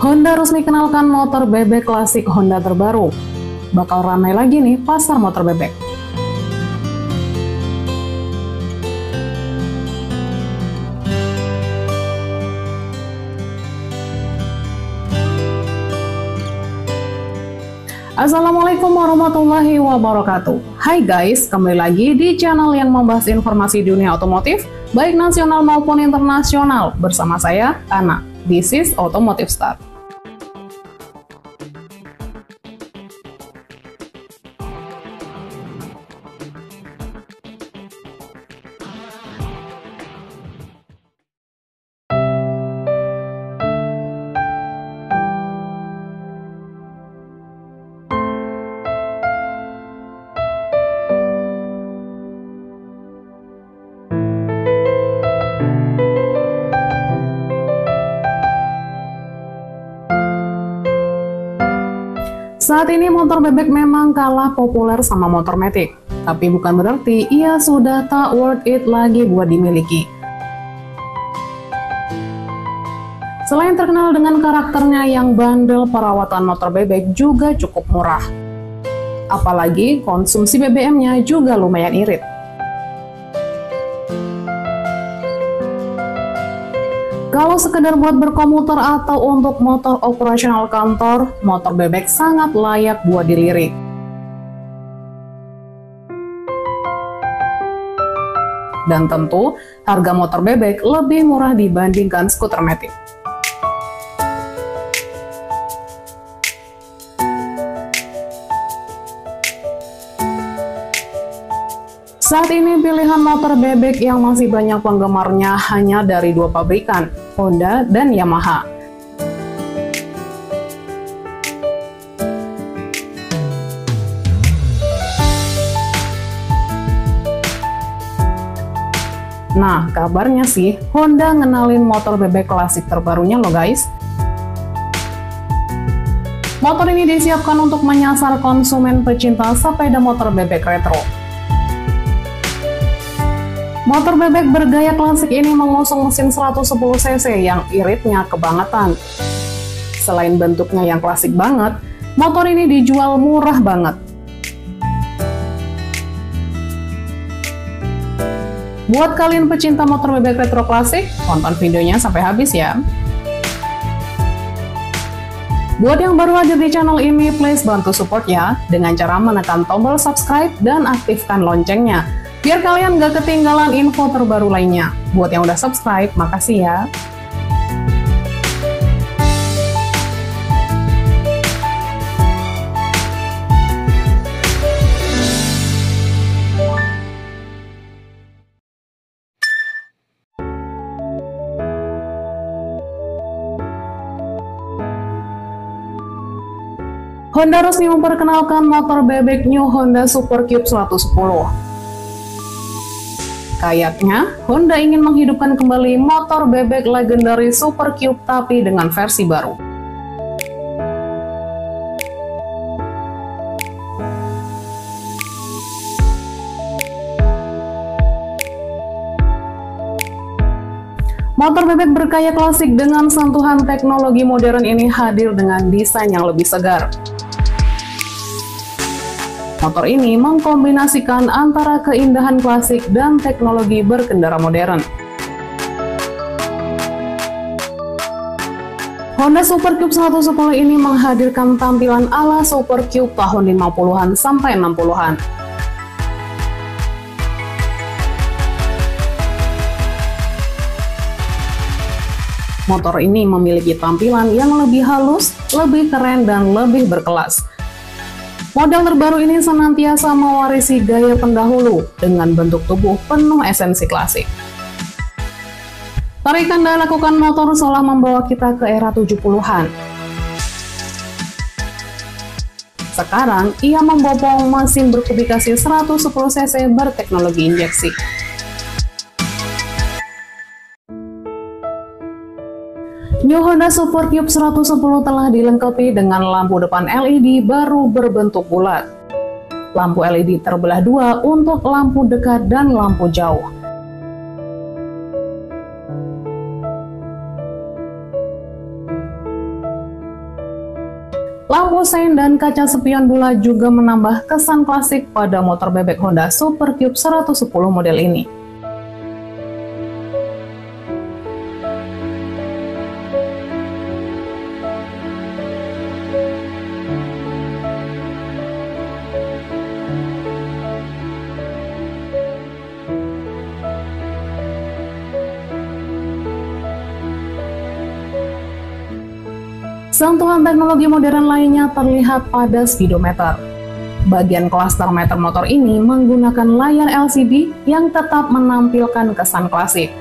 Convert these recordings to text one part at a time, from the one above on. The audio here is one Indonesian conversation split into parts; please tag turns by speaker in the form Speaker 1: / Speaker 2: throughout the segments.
Speaker 1: Honda resmi kenalkan motor bebek klasik Honda terbaru. Bakal ramai lagi nih pasar motor bebek. Assalamualaikum warahmatullahi wabarakatuh. Hai guys, kembali lagi di channel yang membahas informasi dunia otomotif, baik nasional maupun internasional, bersama saya, Ana. This is Automotive Start. Saat ini motor bebek memang kalah populer sama motor matic, tapi bukan berarti ia sudah tak worth it lagi buat dimiliki. Selain terkenal dengan karakternya yang bandel, perawatan motor bebek juga cukup murah. Apalagi konsumsi BBM-nya juga lumayan irit. Kalau sekedar buat berkomuter atau untuk motor operasional kantor, motor bebek sangat layak buat dilirik. Dan tentu, harga motor bebek lebih murah dibandingkan skuter matic. Saat ini pilihan motor bebek yang masih banyak penggemarnya hanya dari dua pabrikan, Honda dan Yamaha. Nah, kabarnya sih Honda ngenalin motor bebek klasik terbarunya loh guys. Motor ini disiapkan untuk menyasar konsumen pecinta sepeda motor bebek retro. Motor bebek bergaya klasik ini mengusung mesin 110 cc yang iritnya kebangetan. Selain bentuknya yang klasik banget, motor ini dijual murah banget. Buat kalian pecinta motor bebek retro klasik, tonton videonya sampai habis ya. Buat yang baru hadir di channel ini, please bantu support ya dengan cara menekan tombol subscribe dan aktifkan loncengnya, biar kalian gak ketinggalan info terbaru lainnya. Buat yang udah subscribe, makasih ya. Honda resmi memperkenalkan motor bebek New Honda Super Cube 110. Kayaknya, Honda ingin menghidupkan kembali motor bebek legendaris Super Cube tapi dengan versi baru. Motor bebek bergaya klasik dengan sentuhan teknologi modern ini hadir dengan desain yang lebih segar. Motor ini mengkombinasikan antara keindahan klasik dan teknologi berkendara modern. Honda Super Cube 110 ini menghadirkan tampilan ala Super Cube tahun 50-an sampai 60-an. Motor ini memiliki tampilan yang lebih halus, lebih keren, dan lebih berkelas. Model terbaru ini senantiasa mewarisi gaya pendahulu dengan bentuk tubuh penuh esensi klasik. Tarikan dan lakukan motor seolah membawa kita ke era 70-an. Sekarang, ia membopong mesin berkubikasi 110 cc berteknologi injeksi. New Honda Super Cube 110 telah dilengkapi dengan lampu depan LED baru berbentuk bulat. Lampu LED terbelah dua untuk lampu dekat dan lampu jauh. Lampu sein dan kaca spion bulat juga menambah kesan klasik pada motor bebek Honda Super Cube 110 model ini. Sentuhan teknologi modern lainnya terlihat pada speedometer. Bagian klaster meter motor ini menggunakan layar LCD yang tetap menampilkan kesan klasik.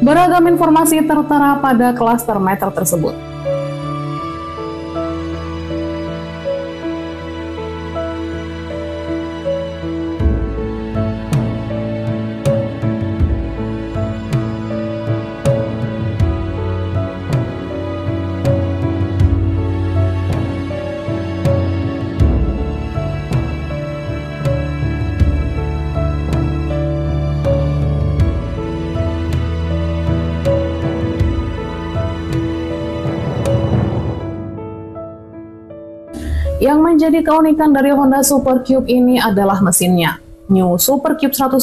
Speaker 1: Beragam informasi tertera pada klaster meter tersebut. Yang menjadi keunikan dari Honda Super Cube ini adalah mesinnya. New Super Cube 110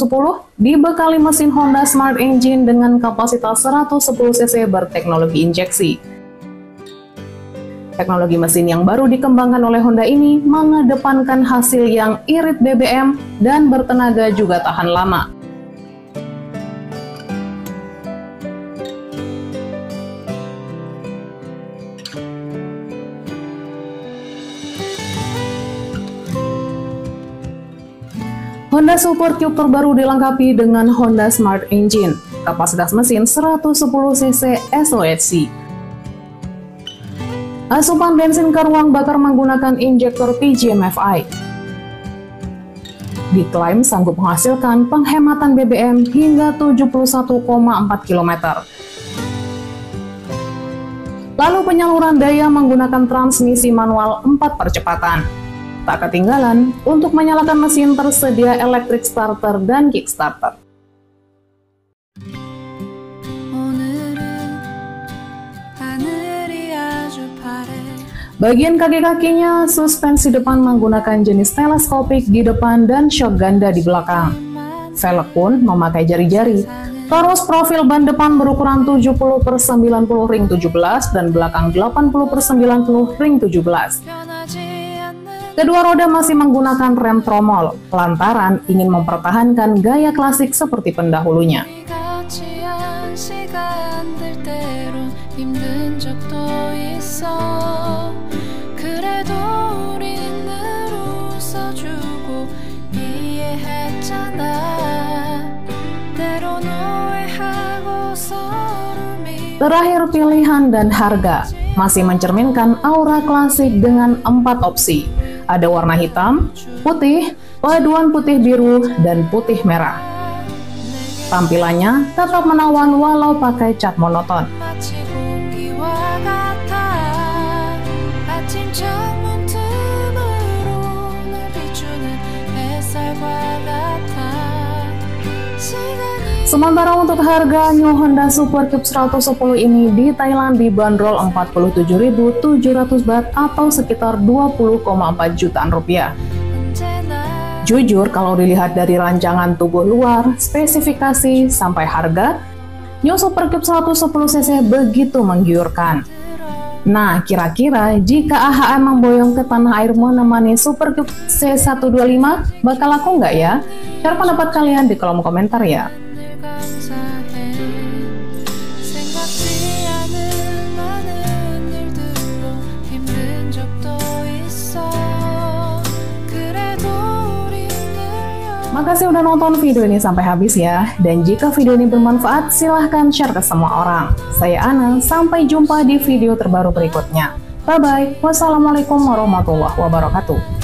Speaker 1: dibekali mesin Honda Smart Engine dengan kapasitas 110 cc berteknologi injeksi. Teknologi mesin yang baru dikembangkan oleh Honda ini mengedepankan hasil yang irit BBM dan bertenaga juga tahan lama. Honda Super Cube terbaru dilengkapi dengan Honda Smart Engine, kapasitas mesin 110 cc SOHC. Asupan bensin ke ruang bakar menggunakan injektor PGM-FI. Diklaim sanggup menghasilkan penghematan BBM hingga 71,4 km. Lalu penyaluran daya menggunakan transmisi manual 4 percepatan. Tak ketinggalan, untuk menyalakan mesin tersedia electric starter dan kickstarter. Bagian kaki-kakinya, suspensi depan menggunakan jenis teleskopik di depan dan shock ganda di belakang. Velg pun memakai jari-jari. Terus profil ban depan berukuran 70/90 ring 17 dan belakang 80/90 ring 17. Kedua roda masih menggunakan rem tromol, lantaran ingin mempertahankan gaya klasik seperti pendahulunya. Terakhir, pilihan dan harga masih mencerminkan aura klasik dengan 4 opsi. Ada warna hitam, putih, paduan putih biru, dan putih merah. Tampilannya tetap menawan walau pakai cat monoton. Sementara untuk harga New Honda Super Cube 110 ini di Thailand dibanderol 47.700 baht atau sekitar 20,4 jutaan rupiah. Jujur, kalau dilihat dari rancangan tubuh luar, spesifikasi, sampai harga, New Super Cube 110 cc begitu menggiurkan. Nah, kira-kira jika AHM memboyong ke tanah air menemani Super Cube C125, bakal laku nggak ya? Share pendapat kalian di kolom komentar ya. Makasih udah nonton video ini sampai habis ya. Dan jika video ini bermanfaat, silahkan share ke semua orang. Saya Ana, sampai jumpa di video terbaru berikutnya. Bye-bye. Wassalamualaikum warahmatullahi wabarakatuh.